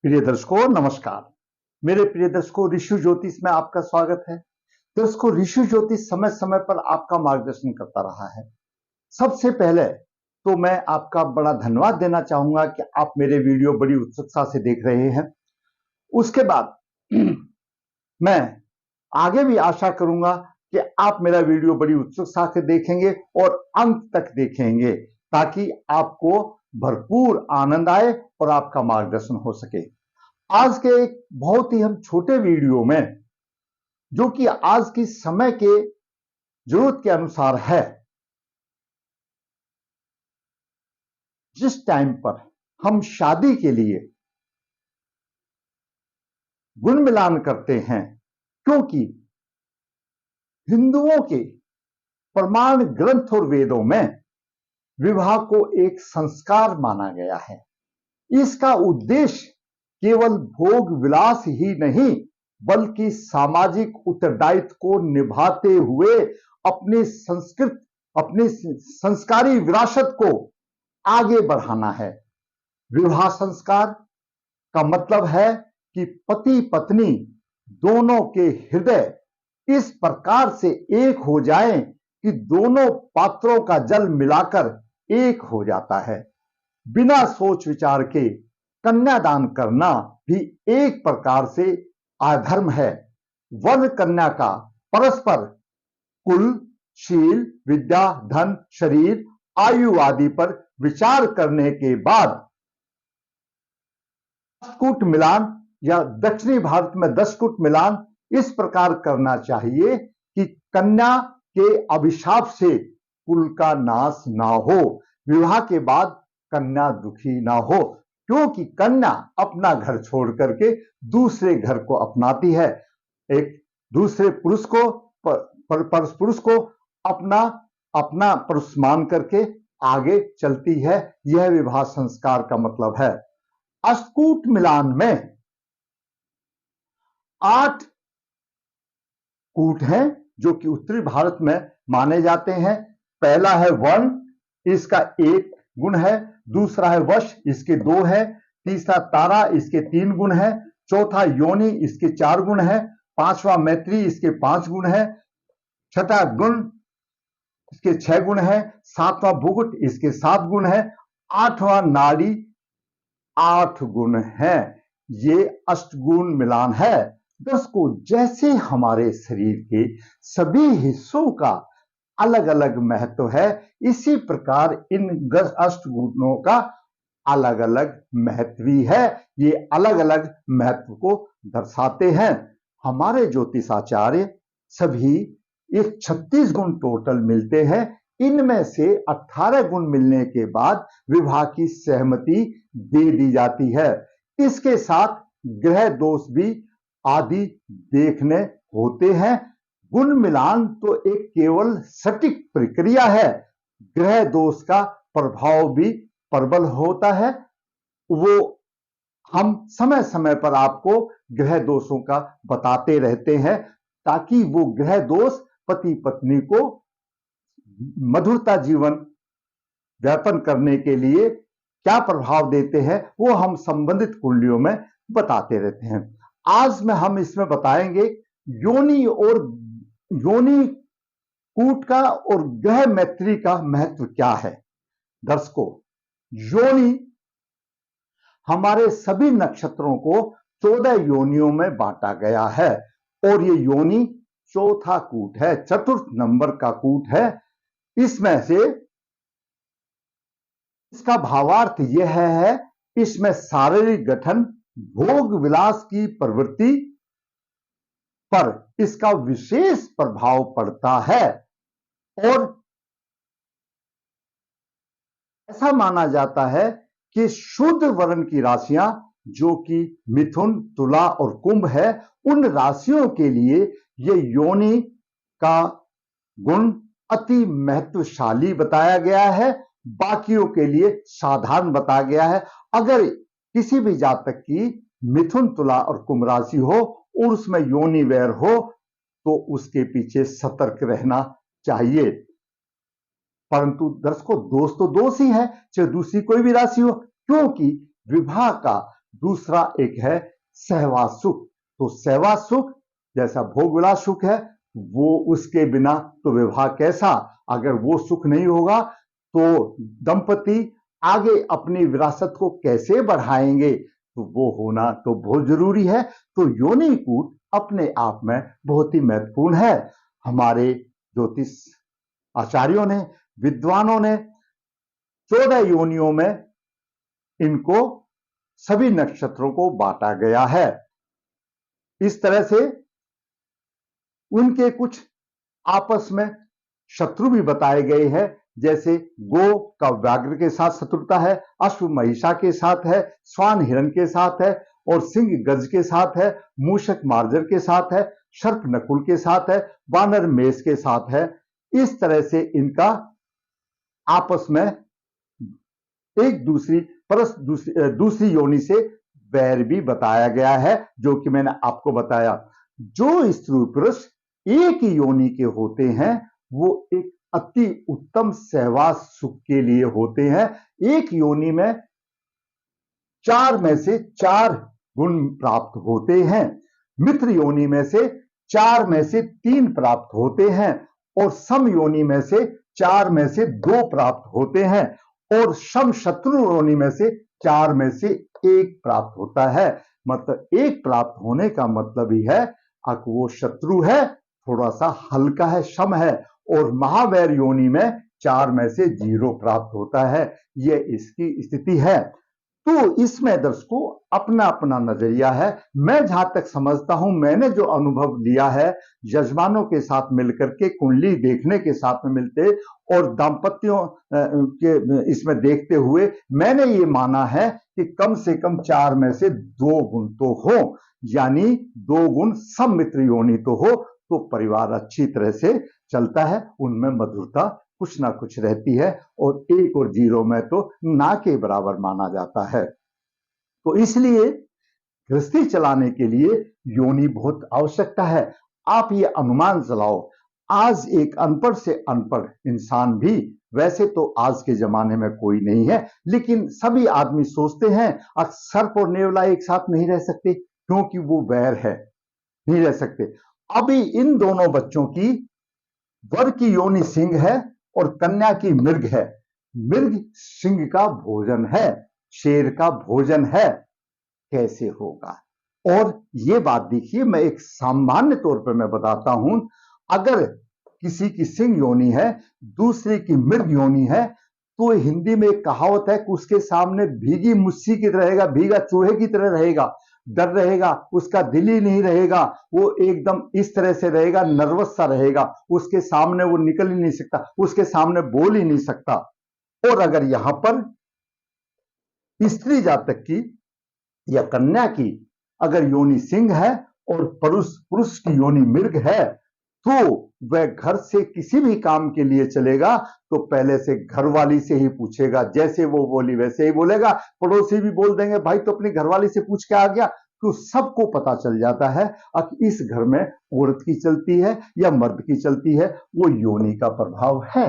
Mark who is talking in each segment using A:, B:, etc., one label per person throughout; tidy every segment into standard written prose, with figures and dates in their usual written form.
A: प्रिय दर्शकों नमस्कार। मेरे प्रिय दर्शकों, ऋषि ज्योतिष में आपका स्वागत है। दर्शकों, ऋषि ज्योतिष समय समय पर आपका मार्गदर्शन करता रहा है। सबसे पहले तो मैं आपका बड़ा धन्यवाद देना चाहूंगा कि आप मेरे वीडियो बड़ी उत्सुकता से देख रहे हैं। उसके बाद मैं आगे भी आशा करूंगा कि आप मेरा वीडियो बड़ी उत्सुकता से देखेंगे और अंत तक देखेंगे, ताकि आपको भरपूर आनंद आए और आपका मार्गदर्शन हो सके। आज के एक बहुत ही हम छोटे वीडियो में, जो कि आज की समय के जरूरत के अनुसार है, जिस टाइम पर हम शादी के लिए गुण मिलान करते हैं, क्योंकि हिंदुओं के प्रमाण ग्रंथ और वेदों में विवाह को एक संस्कार माना गया है। इसका उद्देश्य केवल भोग विलास ही नहीं, बल्कि सामाजिक उत्तरदायित्व को निभाते हुए अपनी संस्कारी विरासत को आगे बढ़ाना है। विवाह संस्कार का मतलब है कि पति पत्नी दोनों के हृदय इस प्रकार से एक हो जाएं कि दोनों पात्रों का जल मिलाकर एक हो जाता है। बिना सोच विचार के कन्यादान करना भी एक प्रकार से अधर्म है। वर कन्या का परस्पर कुल, शील, विद्या, धन, शरीर, आयु आदि पर विचार करने के बाद दशकूट मिलान या दक्षिणी भारत में दशकूट मिलान इस प्रकार करना चाहिए कि कन्या के अभिशाप से कुल का नाश ना हो, विवाह के बाद कन्या दुखी ना हो, क्योंकि कन्या अपना घर छोड़ करके दूसरे घर को अपनाती है, एक दूसरे पुरुष को पुरुष को अपना पुरुष मान करके आगे चलती है। यह विवाह संस्कार का मतलब है। अष्टकूट मिलान में 8 कूट हैं जो कि उत्तरी भारत में माने जाते हैं। पहला है वर्ण, इसका 1 गुण है। दूसरा है वश, इसके 2 है। तीसरा तारा, इसके 3 गुण है। चौथा योनि, इसके 4 गुण है। पांचवा मैत्री, इसके 5 गुण है। छठा गुण, इसके 6 गुण है। सातवां भुगुट, इसके 7 गुण है। आठवां नाड़ी, 8 गुण है। ये अष्टगुण मिलान है। दर्शकों, जैसे हमारे शरीर के सभी हिस्सों का अलग अलग महत्व है, इसी प्रकार इन अष्टगुणों का अलग अलग महत्व भी है। ये अलग अलग महत्व को दर्शाते हैं। हमारे ज्योतिषाचार्य सभी एक 36 गुण टोटल मिलते हैं। इनमें से 18 गुण मिलने के बाद विवाह की सहमति दे दी जाती है। इसके साथ ग्रह दोष भी आदि देखने होते हैं। गुण मिलान तो एक केवल सटीक प्रक्रिया है, ग्रह दोष का प्रभाव भी प्रबल होता है। वो हम समय समय पर आपको ग्रह दोषों का बताते रहते हैं, ताकि वो ग्रह दोष पति पत्नी को मधुरता जीवन व्यापन करने के लिए क्या प्रभाव देते हैं, वो हम संबंधित कुंडलियों में बताते रहते हैं। आज में हम इसमें बताएंगे योनि कूट का और ग्रह मैत्री का महत्व क्या है। दर्शकों, योनि हमारे सभी नक्षत्रों को 14 योनियों में बांटा गया है, और ये योनि चौथा कूट है, चतुर्थ नंबर का कूट है। इसमें से इसका भावार्थ यह है, इसमें शारीरिक गठन, भोग विलास की प्रवृत्ति पर इसका विशेष प्रभाव पड़ता है। और ऐसा माना जाता है कि शुद्ध वर्ण की राशियां, जो कि मिथुन, तुला और कुंभ है, उन राशियों के लिए ये योनि का गुण अति महत्वशाली बताया गया है। बाकियों के लिए साधारण बताया गया है। अगर किसी भी जातक की मिथुन, तुला और कुंभ राशि हो और उसमें योनि वैर हो, तो उसके पीछे सतर्क रहना चाहिए। परंतु दर्शकों, दोष तो दोष ही है, चाहे दूसरी कोई भी राशि हो, क्योंकि विवाह का दूसरा एक है सहवास सुख। तो सहवास सुख जैसा भोग विलास सुख है, वो उसके बिना तो विवाह कैसा, अगर वो सुख नहीं होगा तो दंपति आगे अपनी विरासत को कैसे बढ़ाएंगे, तो वो होना तो बहुत जरूरी है। तो योनि कूट अपने आप में बहुत ही महत्वपूर्ण है। हमारे ज्योतिष आचार्यों ने, विद्वानों ने 14 योनियों में इनको सभी नक्षत्रों को बांटा गया है। इस तरह से उनके कुछ आपस में शत्रु भी बताए गए हैं, जैसे गो का व्याघ्र के साथ शत्रुता है, अश्व महिषा के साथ है, स्वान हिरण के साथ है, और सिंह गज के साथ है, मूषक मार्जर के साथ है, सर्प नकुल के साथ है, वानर मेष के साथ है। इस तरह से इनका आपस में एक दूसरी योनि से वैर भी बताया गया है, जो कि मैंने आपको बताया। जो स्त्री पुरुष एक ही योनि के होते हैं वो एक अति उत्तम सहवास सुख के लिए होते हैं। एक योनि में 4 में से 4 गुण प्राप्त होते हैं, मित्र योनि में से 4 में से 3 प्राप्त होते हैं, और सम योनि में से 4 में से 2 प्राप्त होते हैं, और सम शत्रु योनि में से 4 में से 1 प्राप्त होता है। मतलब 1 प्राप्त होने का मतलब ही है कि वो शत्रु है, थोड़ा सा हल्का है, सम है, और महावैर योनि में 4 में से 0 प्राप्त होता है। यह इसकी स्थिति है। तो इसमें दर्शकों अपना अपना नजरिया है। मैं जहां तक समझता हूं, मैंने जो अनुभव लिया है यजमानों के साथ मिलकर के, कुंडली देखने के साथ में मिलते और दाम्पत्यों के इसमें देखते हुए, मैंने ये माना है कि कम से कम 4 में से 2 गुण तो हो, यानी 2 गुण सम्मित्र योनि तो हो, तो परिवार अच्छी तरह से चलता है, उनमें मधुरता कुछ ना कुछ रहती है, और 1 और 0 में तो ना के बराबर माना जाता है। तो इसलिए गृहस्थी चलाने के लिए योनि बहुत आवश्यकता है। आप ये अनुमान चलाओ, आज एक अनपढ़ से अनपढ़ इंसान भी, वैसे तो आज के जमाने में कोई नहीं है, लेकिन सभी आदमी सोचते हैं सर्प और नेवला एक साथ नहीं रह सकते क्योंकि वो वैर है, नहीं रह सकते। अभी इन दोनों बच्चों की वर की योनि सिंह है और कन्या की मृग है। मृग सिंह का भोजन है, शेर का भोजन है, कैसे होगा? और ये बात देखिए, मैं एक सामान्य तौर पर मैं बताता हूं, अगर किसी की सिंह योनि है, दूसरे की मृग योनि है, तो हिंदी में एक कहावत है कि उसके सामने भीगी मुस्सी की तरह रहेगा, भीगा चूहे की तरह रहेगा, डर रहेगा, उसका दिल ही नहीं रहेगा, वो एकदम इस तरह से रहेगा, नर्वस सा रहेगा, उसके सामने वो निकल ही नहीं सकता, उसके सामने बोल ही नहीं सकता। और अगर यहां पर स्त्री जातक की या कन्या की अगर योनि सिंह है और पुरुष की योनि मृग है, तो वह घर से किसी भी काम के लिए चलेगा तो पहले से घरवाली से ही पूछेगा, जैसे वो बोली वैसे ही बोलेगा। पड़ोसी भी बोल देंगे भाई तो अपनी घरवाली से पूछ के आ गया, तो सबको पता चल जाता है कि इस घर में औरत की चलती है या मर्द की चलती है, वो योनि का प्रभाव है।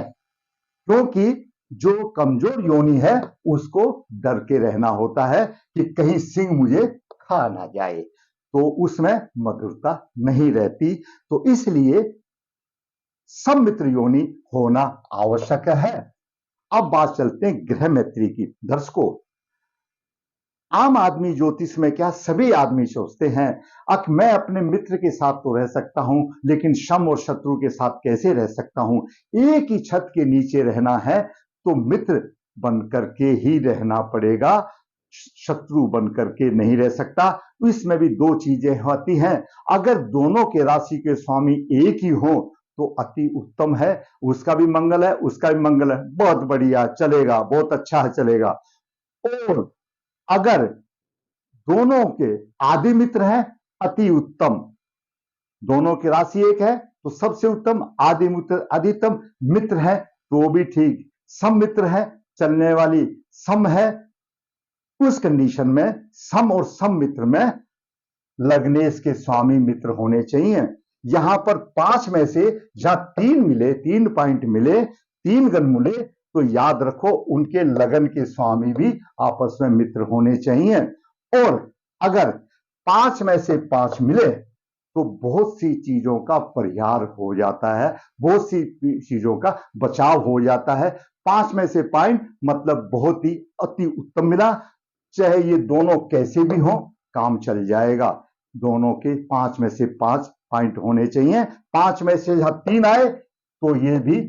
A: क्योंकि जो कमजोर योनि है उसको डर के रहना होता है कि कहीं सिंह मुझे खा ना जाए, तो उसमें मधुरता नहीं रहती। तो इसलिए सम्मित्र योनि होना आवश्यक है। अब बात चलते हैं गृह मैत्री की। दर्शकों, आम आदमी ज्योतिष में क्या सभी आदमी सोचते हैं अब मैं अपने मित्र के साथ तो रह सकता हूं, लेकिन शम और शत्रु के साथ कैसे रह सकता हूं? एक ही छत के नीचे रहना है तो मित्र बनकर के ही रहना पड़ेगा, शत्रु बनकर के नहीं रह सकता। इसमें भी 2 चीजें होती हैं। अगर दोनों के राशि के स्वामी एक ही हो तो अति उत्तम है, उसका भी मंगल है, उसका भी मंगल है, बहुत बढ़िया चलेगा, बहुत अच्छा है, चलेगा। और अगर दोनों के आदि मित्र हैं, अति उत्तम, दोनों की राशि एक है तो सबसे उत्तम, आदि मित्र अधिकतम मित्र है तो भी ठीक, सम मित्र है, चलने वाली सम है, उस कंडीशन में सम और सम मित्र में लग्नेश के स्वामी मित्र होने चाहिए। यहां पर 5 में से जहां 3 मिले, 3 पॉइंट मिले, 3 गण मिले, तो याद रखो उनके लगन के स्वामी भी आपस में मित्र होने चाहिए। और अगर 5 में से 5 मिले तो बहुत सी चीजों का परिहार हो जाता है, बहुत सी चीजों का बचाव हो जाता है। 5 में से पॉइंट मतलब बहुत ही अति उत्तम मिला। चाहे ये दोनों कैसे भी हो, काम चल जाएगा। दोनों के 5 में से 5 पॉइंट होने चाहिए। 5 में से 3 आए तो ये भी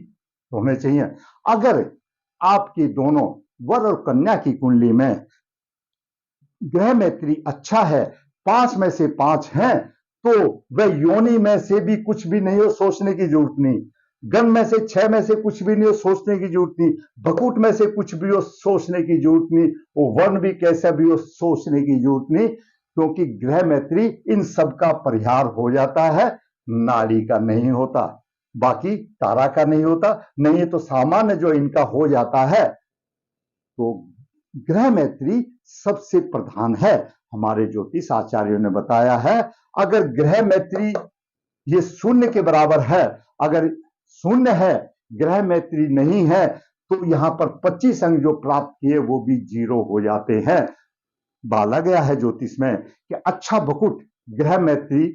A: होने चाहिए। अगर आपकी दोनों वर और कन्या की कुंडली में ग्रह मैत्री अच्छा है, 5 में से 5 हैं, तो वह योनि में से भी कुछ भी नहीं हो, सोचने की जरूरत नहीं। गण में से 6 में से कुछ भी नहीं हो, सोचने की जरूरत नहीं। भकुट में से कुछ भी हो, सोचने की जरूरत नहीं। वो वर्ण भी कैसा भी हो, सोचने की जरूरत नहीं, क्योंकि ग्रह मैत्री इन सब का परिहार हो जाता है, नाड़ी का नहीं होता, बाकी तारा का नहीं होता। नहीं तो सामान्य जो इनका हो जाता है, तो ग्रह मैत्री सबसे प्रधान है। हमारे ज्योतिष आचार्यों ने बताया है, अगर ग्रह मैत्री ये शून्य के बराबर है, अगर शून्य है, ग्रह मैत्री नहीं है, तो यहां पर 25 अंक जो प्राप्त किए वो भी 0 हो जाते हैं। बाला गया है ज्योतिष में कि अच्छा भकुट ग्रह मैत्री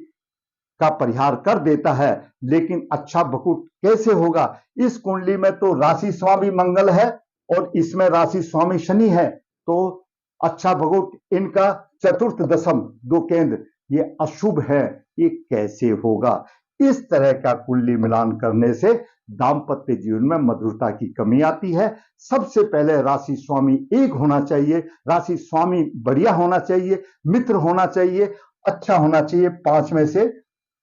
A: का परिहार कर देता है, लेकिन अच्छा भकुट कैसे होगा? इस कुंडली में तो राशि स्वामी मंगल है और इसमें राशि स्वामी शनि है, तो अच्छा भकुट इनका चतुर्थ दशम दो केंद्र ये अशुभ है, ये कैसे होगा? इस तरह का कुंडली मिलान करने से दाम्पत्य जीवन में मधुरता की कमी आती है। सबसे पहले राशि स्वामी एक होना चाहिए, राशि स्वामी बढ़िया होना चाहिए, मित्र होना चाहिए, अच्छा होना चाहिए। 5 में से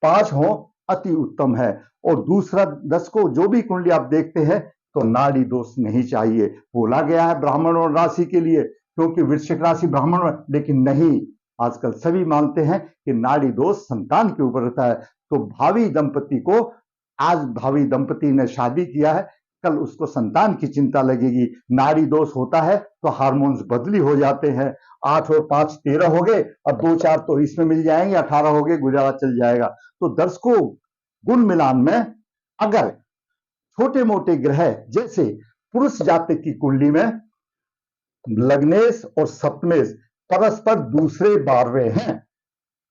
A: 5 हो, अति उत्तम है। और दूसरा, 10 को जो भी कुंडली आप देखते हैं तो नाड़ी दोष नहीं चाहिए। बोला गया है ब्राह्मण और राशि के लिए, क्योंकि वृश्चिक राशि ब्राह्मण, लेकिन नहीं, आजकल सभी मानते हैं कि नाड़ी दोष संतान के ऊपर रहता है। तो भावी दंपति को, आज भावी दंपति ने शादी किया है, कल उसको संतान की चिंता लगेगी। नाड़ी दोष होता है तो हार्मोन्स बदली हो जाते हैं। 8 और 5 13 हो गए, अब 2 4 तो इसमें मिल जाएंगे, 18 हो गए, गुजारा चल जाएगा। तो दर्शकों, गुण मिलान में अगर छोटे मोटे ग्रह, जैसे पुरुष जातक की कुंडली में लग्नेश और सप्तमेश परस्पर दूसरे 12वें हैं,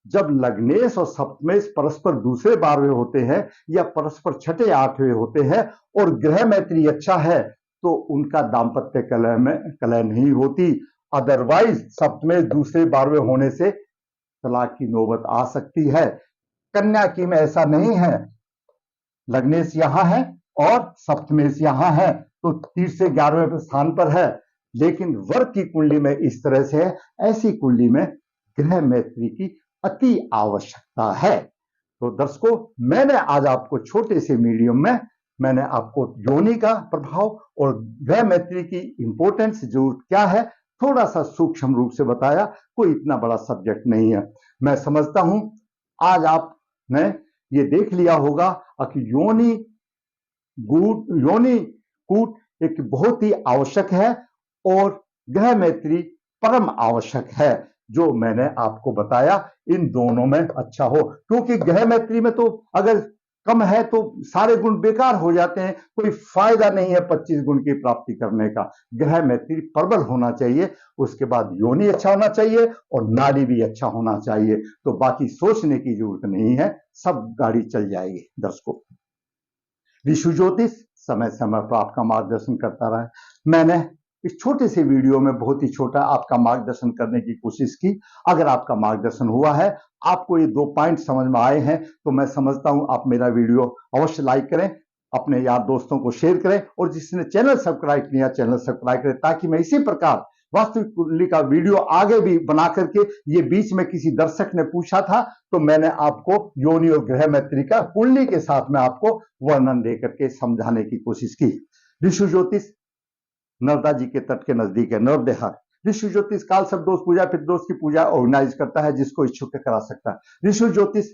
A: जब लग्नेश और सप्तमेश परस्पर दूसरे 12वें होते हैं या परस्पर छठे 8वें होते हैं और ग्रह मैत्री अच्छा है, तो उनका दाम्पत्य कलह में कलह नहीं होती। अदरवाइज सप्तमेश दूसरे 12वें होने से तलाक की नौबत आ सकती है। कन्या की में ऐसा नहीं है, लग्नेश यहां है और सप्तमेश यहां है, तो तीसरे 11वें स्थान पर है। लेकिन वर्ग की कुंडली में इस तरह से है, ऐसी कुंडली में ग्रह मैत्री की अति आवश्यकता है। तो दर्शकों, मैंने आज आपको छोटे से मीडियम में मैंने आपको योनि का प्रभाव और ग्रह मैत्री की इंपॉर्टेंस जरूरत क्या है थोड़ा सा सूक्ष्म रूप से बताया। कोई इतना बड़ा सब्जेक्ट नहीं है। मैं समझता हूं आज आपने ये देख लिया होगा कि योनि कूट एक बहुत ही आवश्यक है और ग्रह मैत्री परम आवश्यक है। जो मैंने आपको बताया इन दोनों में अच्छा हो, क्योंकि ग्रह मैत्री में तो अगर कम है तो सारे गुण बेकार हो जाते हैं, कोई फायदा नहीं है 25 गुण की प्राप्ति करने का। ग्रह मैत्री प्रबल होना चाहिए, उसके बाद योनि अच्छा होना चाहिए और नाड़ी भी अच्छा होना चाहिए, तो बाकी सोचने की जरूरत नहीं है, सब गाड़ी चल जाएगी। दर्शकों, ऋषि ज्योतिष समय समय पर आपका मार्गदर्शन करता रहा। मैंने इस छोटे से वीडियो में बहुत ही छोटा आपका मार्गदर्शन करने की कोशिश की। अगर आपका मार्गदर्शन हुआ है, आपको ये 2 पॉइंट समझ में आए हैं, तो मैं समझता हूं आप मेरा वीडियो अवश्य लाइक करें, अपने यार दोस्तों को शेयर करें और जिसने चैनल सब्सक्राइब किया चैनल सब्सक्राइब करें, ताकि मैं इसी प्रकार वास्तविक कुंडली का वीडियो आगे भी बना करके, ये बीच में किसी दर्शक ने पूछा था तो मैंने आपको योनि और ग्रह मैत्री का कुंडली के साथ में आपको वर्णन देकर के समझाने की कोशिश की। ऋषि ज्योतिष नर्मदा जी के तट के नजदीक है, नर्मदेहर। ऋषि ज्योतिष काल सब दोष पूजा पितृदोष की पूजा ऑर्गेनाइज करता है, जिसको इच्छुक करा सकता है। ऋषि ज्योतिष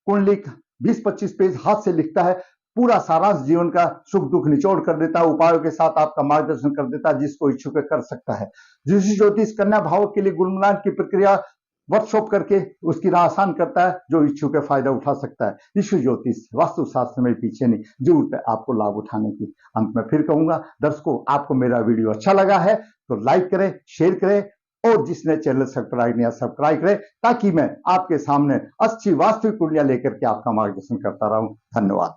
A: कुंडली 20-25 पेज हाथ से लिखता है, पूरा सारांश जीवन का सुख दुख निचोड़ कर देता है, उपायों के साथ आपका मार्गदर्शन कर देता है, जिसको इच्छुक कर सकता है। ऋषि ज्योतिष कन्या भाव के लिए गुणमान की प्रक्रिया वर्कशॉप करके उसकी राह आसान करता है, जो इच्छुक फायदा उठा सकता है। ऋषि ज्योतिष वास्तु शास्त्र में पीछे नहीं, जरूरत है आपको लाभ उठाने की। अंत में फिर कहूंगा, दर्शकों, आपको मेरा वीडियो अच्छा लगा है तो लाइक करें, शेयर करें, और जिसने चैनल सब्सक्राइब नहीं सब्सक्राइब करें, ताकि मैं आपके सामने अच्छी वास्तविक कुंडलियां लेकर के आपका मार्गदर्शन करता रहूं। धन्यवाद।